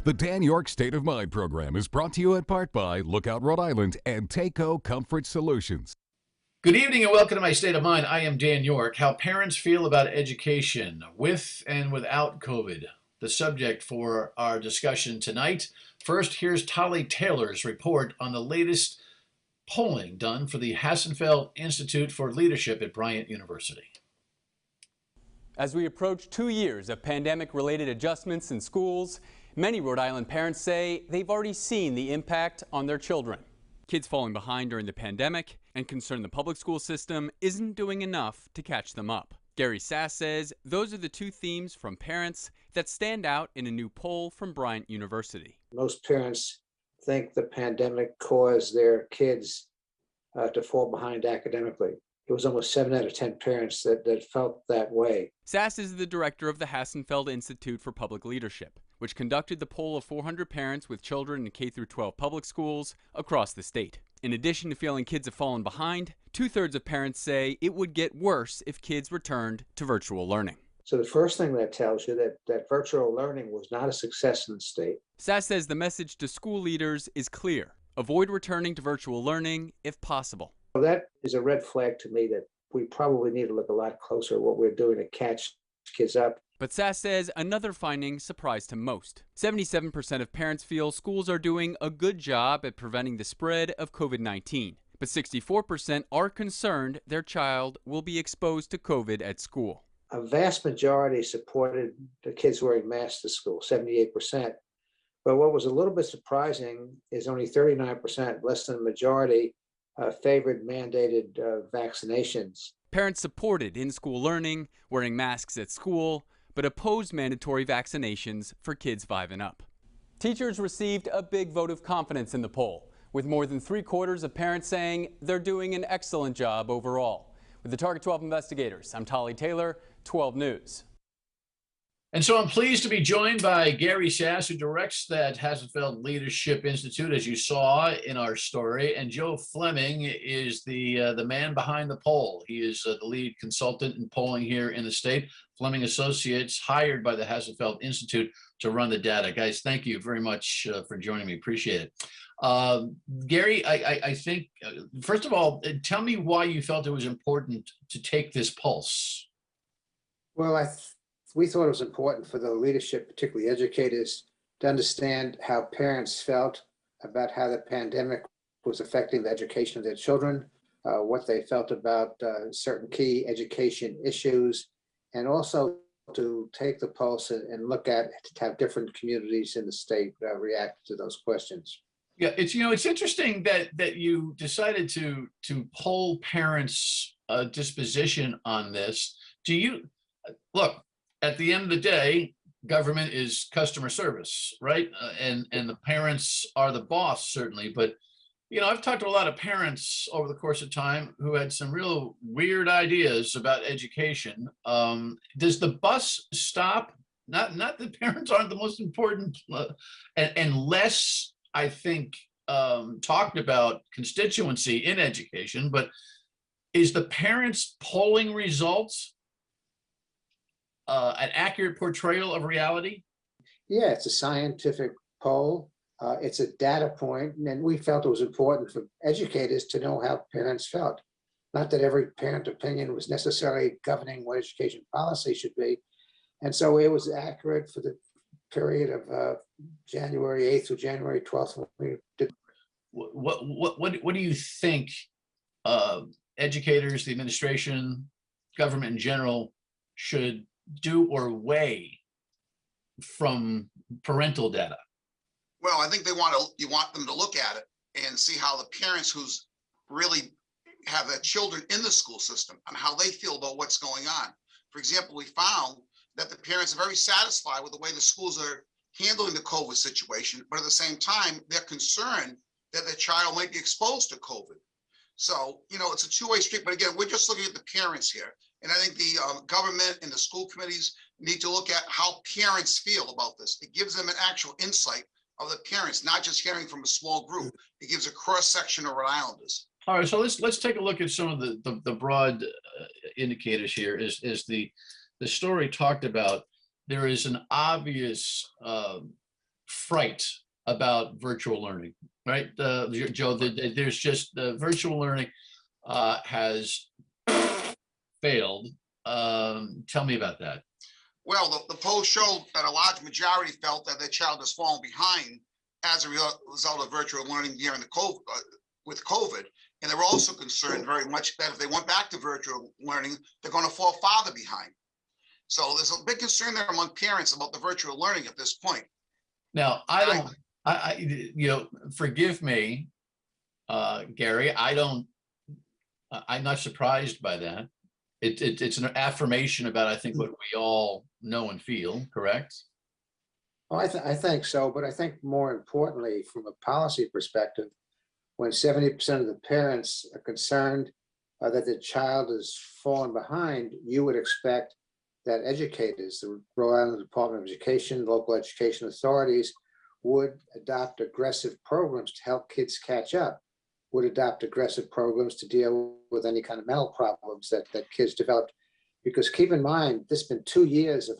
The Dan Yorke State of Mind program is brought to you in part by Lookout Rhode Island and Takeo Comfort Solutions. Good evening and welcome to my State of Mind. I am Dan Yorke. How parents feel about education with and without COVID. The subject for our discussion tonight. First, here's Tolly Taylor's report on the latest polling done for the Hassenfeld Institute for Leadership at Bryant University. As we approach 2 years of pandemic-related adjustments in schools, many Rhode Island parents say they've already seen the impact on their children. Kids falling behind during the pandemic and concern the public school system isn't doing enough to catch them up. Gary Sasse says those are the two themes from parents that stand out in a new poll from Bryant University. Most parents think the pandemic caused their kids to fall behind academically. It was almost 7 out of 10 parents that felt that way. Sasse is the director of the Hassenfeld Institute for Public Leadership, which conducted the poll of 400 parents with children in K-12 public schools across the state. In addition to feeling kids have fallen behind, 2/3 of parents say it would get worse if kids returned to virtual learning. So the first thing that tells you that virtual learning was not a success in the state. Sasse says the message to school leaders is clear. Avoid returning to virtual learning if possible. Well, that is a red flag to me that we probably need to look a lot closer at what we're doing to catch kids up. But Sasse says another finding surprised him most. 77% of parents feel schools are doing a good job at preventing the spread of COVID-19. But 64% are concerned their child will be exposed to COVID at school. A vast majority supported the kids wearing masks to school, 78%. But what was a little bit surprising is only 39%, less than a majority, favored mandated vaccinations. Parents supported in-school learning, wearing masks at school, but opposed mandatory vaccinations for kids 5 and up. Teachers received a big vote of confidence in the poll, with more than 3/4 of parents saying they're doing an excellent job overall. With the Target 12 investigators, I'm Tolly Taylor, 12 News. And so I'm pleased to be joined by Gary Sasse, who directs that Hassenfeld Leadership Institute, as you saw in our story, and Joe Fleming is the man behind the poll. He is the lead consultant in polling here in the state. Fleming Associates, hired by the Hassenfeld Institute to run the data. Guys, thank you very much for joining me. Appreciate it. Gary, I think, first of all, tell me why you felt it was important to take this pulse. Well, we thought it was important for the leadership, particularly educators, to understand how parents felt about how the pandemic was affecting the education of their children, what they felt about certain key education issues, and also to take the pulse and look at to have different communities in the state react to those questions. Yeah, it's interesting that you decided to poll parents' disposition on this. Do you look? At the end of the day, government is customer service, right? And the parents are the boss, certainly. But, I've talked to a lot of parents over the course of time who had some real weird ideas about education. Does the bus stop? Not that parents aren't the most important, and less, I think, talked about constituency in education. But is the parents' polling results an accurate portrayal of reality? Yeah, it's a scientific poll. It's a data point, and we felt it was important for educators to know how parents felt. Not that every parent opinion was necessarily governing what education policy should be. And so it was accurate for the period of January 8th through January 12th. When we did. What do you think educators, the administration, government in general should do or weigh from parental data? Well, I think you want them to look at it and see how the parents who's really have their children in the school system and how they feel about what's going on. For example, we found that the parents are very satisfied with the way the schools are handling the COVID situation, but at the same time, they're concerned that their child might be exposed to COVID. So, it's a two-way street, but again, we're just looking at the parents here. And I think the government and the school committees need to look at how parents feel about this. It gives them an actual insight of the parents, not just hearing from a small group. It gives a cross-section of Rhode Islanders. All right, so let's take a look at some of the broad indicators here. Is the story talked about? There is an obvious fright about virtual learning, right? Joe, there's just the virtual learning has failed. Tell me about that. Well, the poll showed that a large majority felt that their child has fallen behind as a result of virtual learning during the with COVID. And they were also concerned very much that if they went back to virtual learning, they're going to fall farther behind. So there's a big concern there among parents about the virtual learning at this point. Now, forgive me, Gary, I'm not surprised by that. It's an affirmation about, I think, what we all know and feel, correct? Well, I think so, but I think more importantly, from a policy perspective, when 70% of the parents are concerned that the child is falling behind, you would expect that educators, the Rhode Island Department of Education, local education authorities would adopt aggressive programs to help kids catch up, would adopt aggressive programs to deal with any kind of mental problems that kids developed. Because keep in mind, this has been 2 years of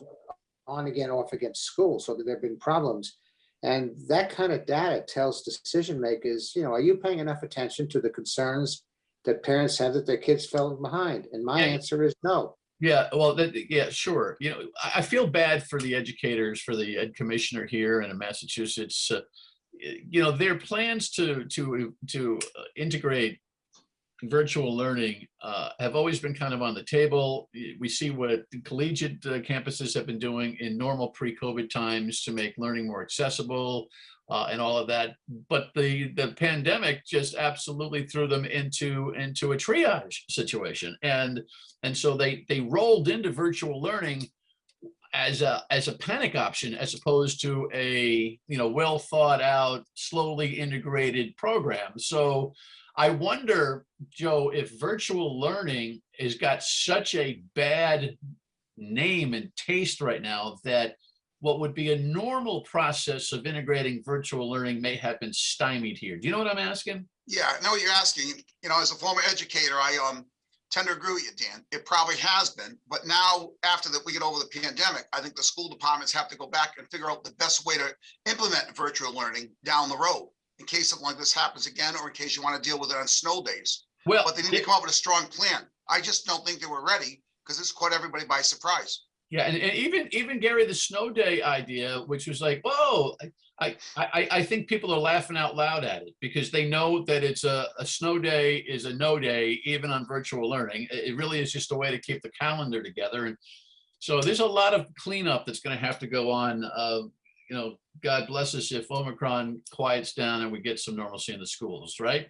on again, off again school, so that there have been problems. And that kind of data tells decision makers, are you paying enough attention to the concerns that parents have that their kids fell behind? And my answer is no. Yeah, well, sure. I feel bad for the educators, for the ed commissioner here in Massachusetts. Their plans to integrate virtual learning have always been kind of on the table. We see what the collegiate campuses have been doing in normal pre-COVID times to make learning more accessible and all of that. But the pandemic just absolutely threw them into a triage situation. And so they rolled into virtual learning as a panic option, as opposed to a well thought out, slowly integrated program. So I wonder, Joe, if virtual learning has got such a bad name and taste right now that what would be a normal process of integrating virtual learning may have been stymied here. Do you know what I'm asking? Yeah, I know what you're asking. As a former educator, I tend to agree with you, Dan. It probably has been, but now after that we get over the pandemic, I think the school departments have to go back and figure out the best way to implement virtual learning down the road, in case something like this happens again, or in case you want to deal with it on snow days. Well, but they need to come up with a strong plan. I just don't think they were ready, because this caught everybody by surprise. Yeah, and even Gary, the snow day idea, which was like, whoa, I think people are laughing out loud at it, because they know that it's a snow day is a no day, even on virtual learning. It really is just a way to keep the calendar together. And so there's a lot of cleanup that's going to have to go on. God bless us if Omicron quiets down and we get some normalcy in the schools, right?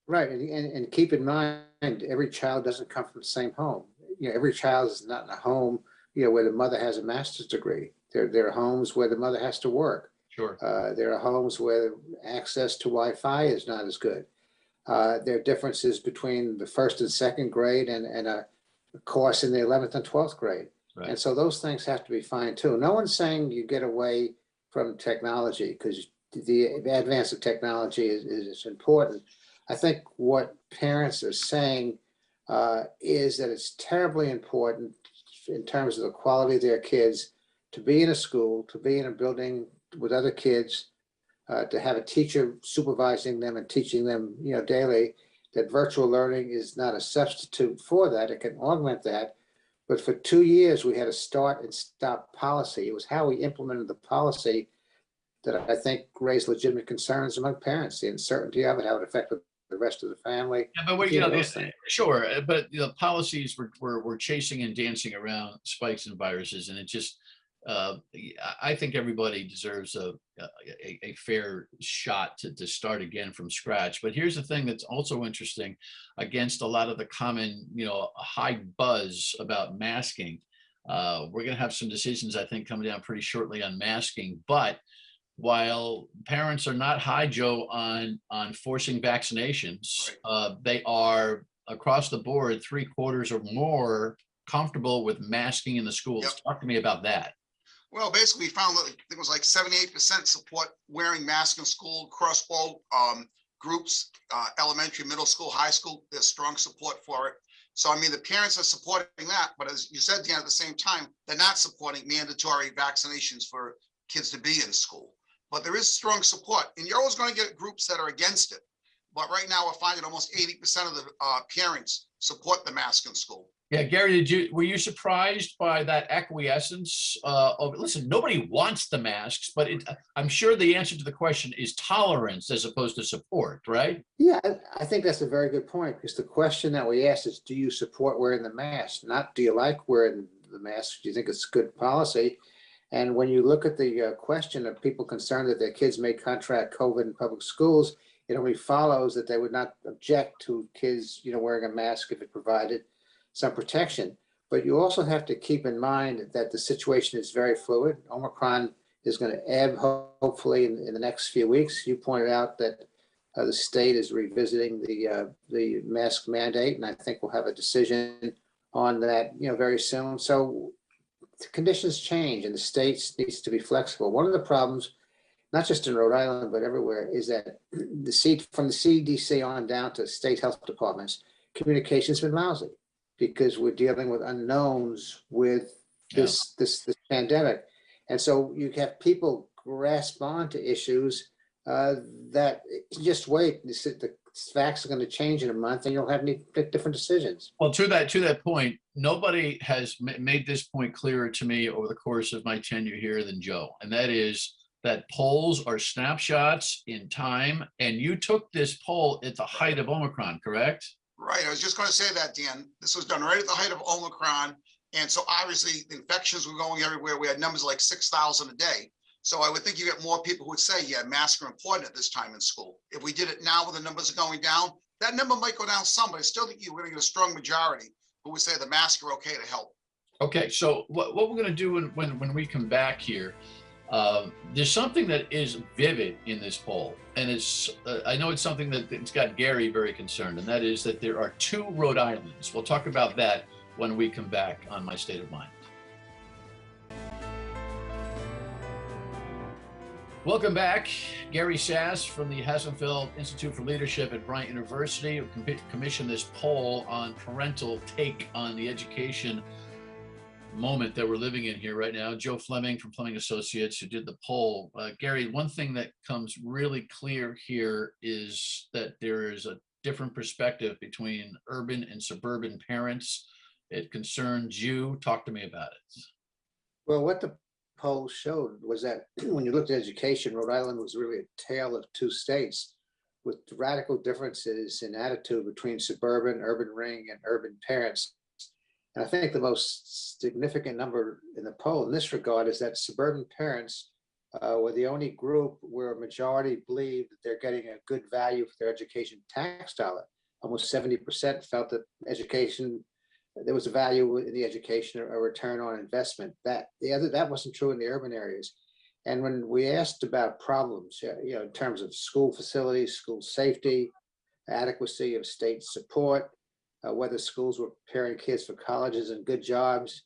Right, and keep in mind, every child doesn't come from the same home. Every child is not in a home, where the mother has a master's degree. There are homes where the mother has to work. Sure. There are homes where access to Wi-Fi is not as good. There are differences between the first and second grade and a course in the 11th and 12th grade. Right. And so those things have to be fine-tuned. No one's saying you get away from technology, because the advance of technology is important. I think what parents are saying is that it's terribly important in terms of the quality of their kids to be in a school, to be in a building with other kids, to have a teacher supervising them and teaching them, daily. That virtual learning is not a substitute for that. It can augment that. But for 2 years, we had a start and stop policy. It was how we implemented the policy that I think raised legitimate concerns among parents, the uncertainty of it, how it affected the rest of the family. Yeah, but sure, but the policies were chasing and dancing around spikes and viruses, and it just, I think everybody deserves a fair shot to start again from scratch. But here's the thing that's also interesting, against a lot of the common, high buzz about masking. We're going to have some decisions, I think, coming down pretty shortly on masking. But while parents are not high, Joe, on forcing vaccinations, they are across the board 3/4 or more comfortable with masking in the schools. Yep. Talk to me about that. Well, basically, we found that it was like 78% support wearing masks in school across all groups, elementary, middle school, high school. There's strong support for it. So, the parents are supporting that. But as you said, Dan, at the same time, they're not supporting mandatory vaccinations for kids to be in school. but there is strong support. And you're always going to get groups that are against it. But right now, we're finding almost 80% of the parents support the mask in school. Yeah, Gary, were you surprised by that acquiescence of, listen, nobody wants the masks, but I'm sure the answer to the question is tolerance as opposed to support, right? Yeah, I think that's a very good point, because the question that we asked is, do you support wearing the mask? Not do you like wearing the mask? Do you think it's good policy? And when you look at the question of people concerned that their kids may contract COVID in public schools, it only follows that they would not object to kids, wearing a mask if it provided some protection. But you also have to keep in mind that the situation is very fluid. Omicron is going to ebb, hopefully, in the next few weeks. You pointed out that the state is revisiting the mask mandate, and I think we'll have a decision on that, very soon. So the conditions change, and the states needs to be flexible. One of the problems, not just in Rhode Island, but everywhere, is that from the CDC on down to state health departments, communication's been lousy, because we're dealing with unknowns with this pandemic. And so you have people grasp onto issues that just wait. The facts are going to change in a month, and you'll have different decisions. Well, to that point, nobody has made this point clearer to me over the course of my tenure here than Joe, and that is that polls are snapshots in time, and you took this poll at the height of Omicron, correct? Right. I was just going to say that, Dan. This was done right at the height of Omicron. And so obviously the infections were going everywhere. We had numbers like 6,000 a day. So I would think you get more people who would say, yeah, masks are important at this time in school. If we did it now when the numbers are going down, that number might go down some, but I still think you're going to get a strong majority who would say the masks are okay to help. Okay. So what we're going to do when we come back here, there's something that is vivid in this poll, and it's I know it's something that it's got Gary very concerned, and that is that there are 2 Rhode Islands. We'll talk about that when we come back on My State of Mind. Welcome back. Gary Sasse from the Hassenfeld Institute for Leadership at Bryant University, who commissioned this poll on parental take on the education moment that we're living in here right now. Joe Fleming from Fleming Associates, who did the poll. Gary, one thing that comes really clear here is that there is a different perspective between urban and suburban parents. It concerns you. Talk to me about it. Well, what the poll showed was that when you looked at education, Rhode Island was really a tale of 2 states with radical differences in attitude between suburban, urban ring, and urban parents. And I think the most significant number in the poll in this regard is that suburban parents were the only group where a majority believed that they're getting a good value for their education tax dollar. Almost 70% felt that there was a value in the education, a return on investment. That wasn't true in the urban areas. And when we asked about problems, in terms of school facilities, school safety, adequacy of state support, whether schools were preparing kids for colleges and good jobs,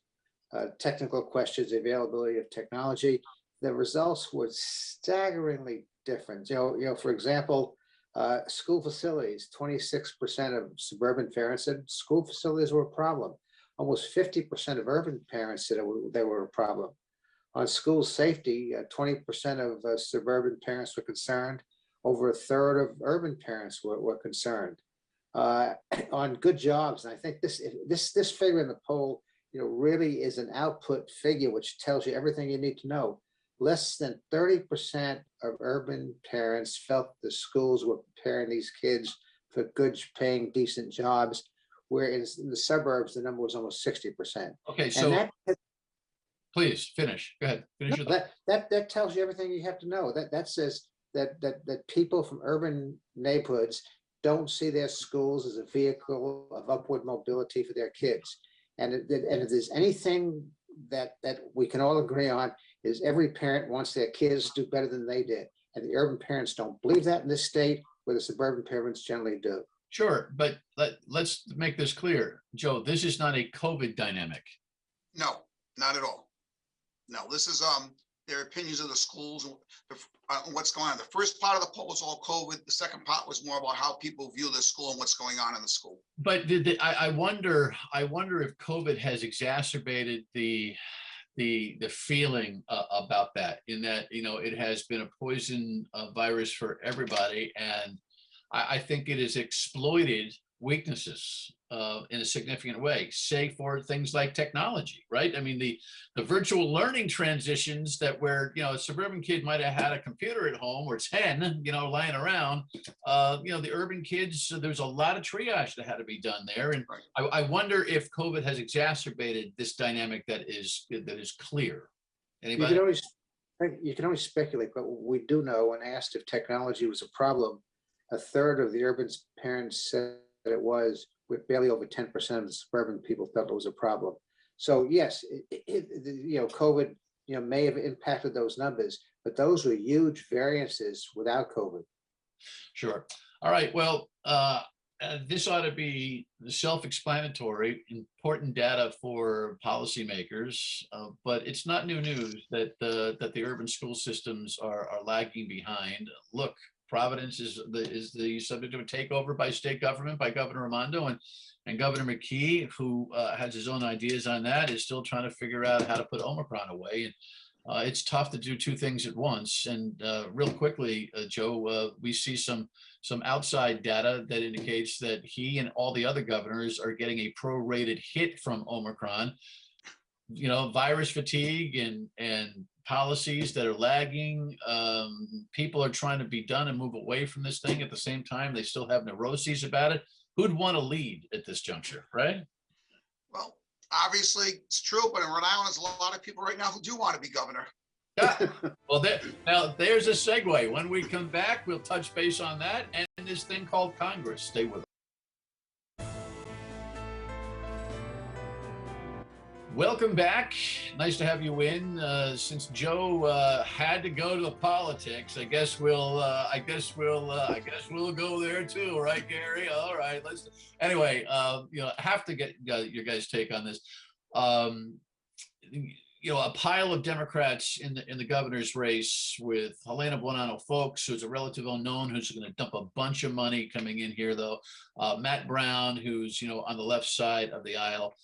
technical questions, availability of technology, the results were staggeringly different. For example, school facilities, 26% of suburban parents said school facilities were a problem. Almost 50% of urban parents said they were a problem. On school safety, 20% of suburban parents were concerned. Over a third of urban parents were concerned. On good jobs, and I think this figure in the poll, really is an output figure which tells you everything you need to know. Less than 30% of urban parents felt the schools were preparing these kids for good paying, decent jobs, whereas in the suburbs, the number was almost 60%. Okay, so please finish. Go ahead. Finish that tells you everything you have to know. That says that people from urban neighborhoods don't see their schools as a vehicle of upward mobility for their kids. And if there's anything that we can all agree on, is every parent wants their kids to do better than they did. And the urban parents don't believe that in this state, where the suburban parents generally do. Sure, but let's make this clear. Joe, this is not a COVID dynamic. No, not at all. No, this is their opinions of the schools and what's going on. The first part of the poll was all COVID. The second part was more about how people view the school and what's going on in the school. But I wonder if COVID has exacerbated the the feeling about that, in that, it has been a poison virus for everybody. And I think it has exploited weaknesses in a significant way, say for things like technology, right? I mean, the virtual learning transitions that where, a suburban kid might have had a computer at home or 10, lying around, the urban kids, there's a lot of triage that had to be done there. And I wonder if COVID has exacerbated this dynamic that is clear. Anybody? You can only speculate, but we do know, when asked if technology was a problem, a third of the urban parents said that it was, with barely over 10% of the suburban people felt it was a problem. So yes, COVID, may have impacted those numbers, but those were huge variances without COVID. Sure. All right. Well, this ought to be self-explanatory, important data for policymakers, but it's not new news that the urban school systems are lagging behind. Look, Providence is the subject of a takeover by state government, by Governor Raimondo, and Governor McKee, who has his own ideas on that, is still trying to figure out how to put Omicron away. And it's tough to do two things at once. And real quickly, Joe, we see some outside data that indicates that he and all the other governors are getting a prorated hit from Omicron. Virus fatigue and policies that are lagging. People are trying to be done and move away from this thing. At the same time, they still have neuroses about it. Who'd want to lead at this juncture, right? Well, obviously it's true, but in Rhode Island, there's a lot of people right now who do want to be governor. Yeah. Well, now there's a segue. When we come back, we'll touch base on that and this thing called Congress. Stay with us. Welcome back. Nice to have you in. Since Joe had to go to the politics, I guess we'll go there too, right, Gary? All right. Anyway. Have to get your guys' take on this. A pile of Democrats in the governor's race, with Helena Buonanno Folks, who's a relative unknown, who's going to dump a bunch of money coming in here, though. Matt Brown, who's on the left side of the aisle.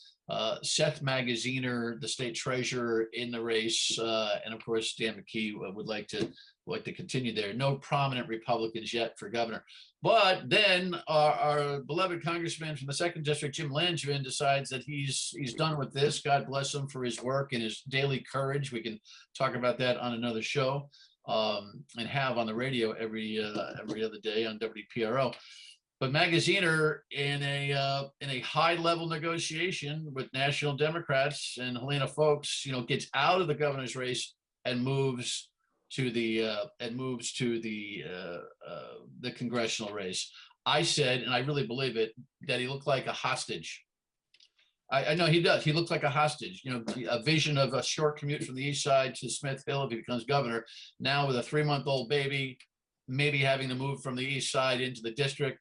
Seth Magaziner, the state treasurer, in the race, and of course Dan McKee would like to continue there. No prominent Republicans yet for governor, but then our beloved congressman from the 2nd district, Jim Langevin, decides that he's done with this. God bless him for his work and his daily courage. We can talk about that on another show, and have on the radio every other day on WPRI. But Magaziner, in a high-level negotiation with national Democrats and Helena Folks, gets out of the governor's race and moves to the congressional race. I said, and I really believe it, that he looked like a hostage. I know he does. He looks like a hostage. A vision of a short commute from the east side to Smith Hill if he becomes governor. Now with a 3-month-old baby, maybe having to move from the east side into the district.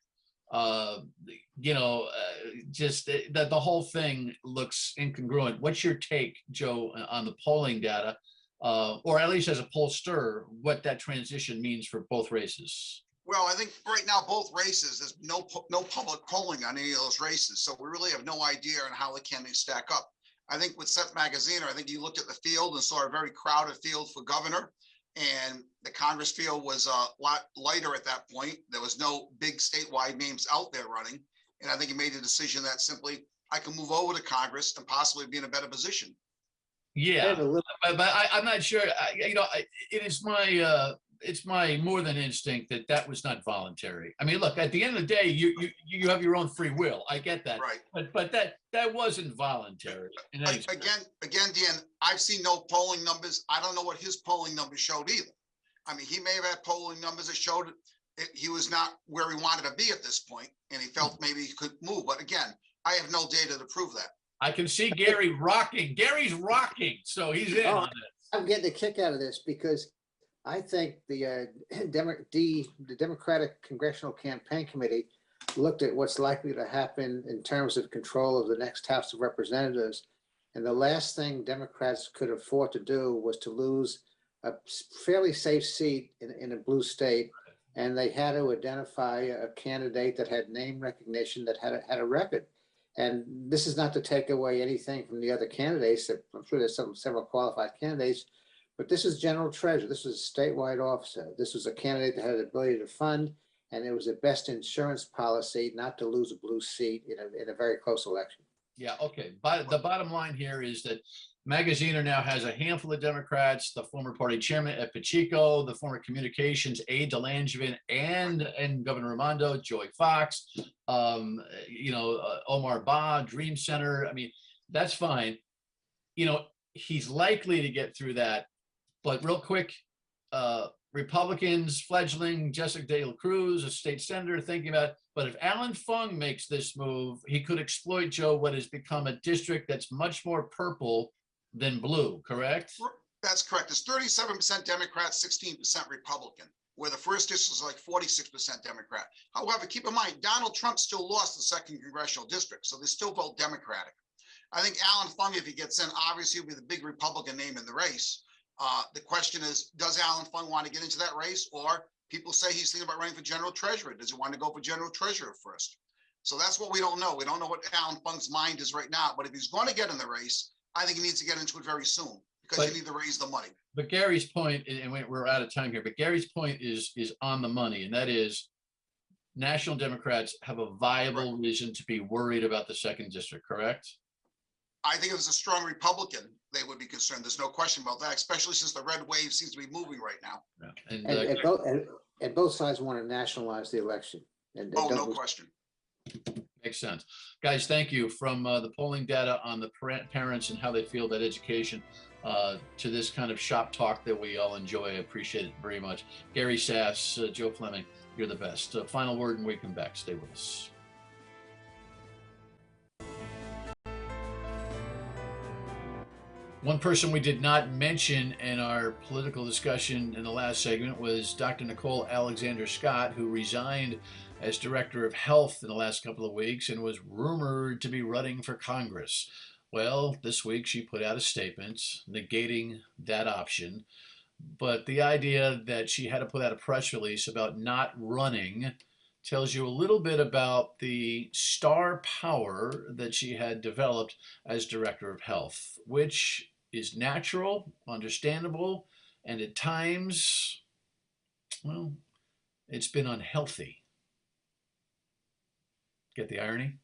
Just that the whole thing looks incongruent. What's your take, Joe, on the polling data, or at least as a pollster, what that transition means for both races? Well, I think right now, both races, there's no public polling on any of those races. So we really have no idea on how the candidates stack up. I think with Seth Magaziner, I think you looked at the field and saw a very crowded field for governor. And the Congress field was a lot lighter at that point. There was no big statewide names out there running. And I think he made a decision that simply, I can move over to Congress and possibly be in a better position. Yeah, but I'm not sure. It's my more than instinct that was not voluntary. I mean, look, at the end of the day, you have your own free will. I get that. Right. But that wasn't voluntary. Again, Dan, I've seen no polling numbers. I don't know what his polling numbers showed either. I mean, he may have had polling numbers that showed he was not where he wanted to be at this point, and he felt maybe he could move. But again, I have no data to prove that. I can see Gary rocking. Gary's rocking, so he's in on this. I'm getting a kick out of this because I think the Democratic Congressional Campaign Committee looked at what's likely to happen in terms of control of the next House of Representatives. And the last thing Democrats could afford to do was to lose a fairly safe seat in a blue state. And they had to identify a candidate that had name recognition, that had a record. And this is not to take away anything from the other candidates. I'm sure there's several qualified candidates, but this is general treasurer. This was a statewide officer. This was a candidate that had the ability to fund, and it was the best insurance policy not to lose a blue seat in a very close election. Yeah, okay. But the bottom line here is that Magaziner now has a handful of Democrats, the former party chairman Ed Pacheco, the former communications aide to Langevin and Governor Raimondo, Joy Fox, Omar Ba, Dream Center. I mean, that's fine. He's likely to get through that. But real quick, Republicans, fledgling Jessica De La Cruz, a state senator, thinking about, but if Alan Fung makes this move, he could exploit, Joe, what has become a district that's much more purple than blue, correct? That's correct. It's 37% Democrat, 16% Republican, where the first district is like 46% Democrat. However, keep in mind, Donald Trump still lost the 2nd congressional district, so they still vote Democratic. I think Alan Fung, if he gets in, obviously will be the big Republican name in the race. The question is, does Alan Fung want to get into that race? Or people say he's thinking about running for general treasurer. Does he want to go for general treasurer first? So that's what we don't know. We don't know what Alan Fung's mind is right now. But if he's going to get in the race, I think he needs to get into it very soon because you need to raise the money. But Gary's point, and we're out of time here, but Gary's point is on the money, and that is national Democrats have a viable reason to be worried about the 2nd district, correct? I think if it's a strong Republican, they would be concerned. There's no question about that, especially since the red wave seems to be moving right now. Yeah. And both sides want to nationalize the election. No question. Makes sense. Guys, thank you. From the polling data on the parents and how they feel about education to this kind of shop talk that we all enjoy. I appreciate it very much. Gary Sasse, Joe Fleming, you're the best. Final word and we come back. Stay with us. One person we did not mention in our political discussion in the last segment was Dr. Nicole Alexander Scott, who resigned as Director of Health in the last couple of weeks and was rumored to be running for Congress. Well, this week she put out a statement negating that option. But the idea that she had to put out a press release about not running tells you a little bit about the star power that she had developed as Director of Health, which is natural, understandable, and at times, well, it's been unhealthy. Get the irony?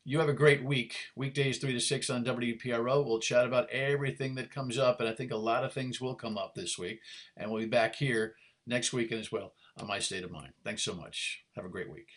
You have a great week. Weekdays 3 to 6 on WPRO. We'll chat about everything that comes up, and I think a lot of things will come up this week. And we'll be back here next weekend as well on My State of Mind. Thanks so much. Have a great week.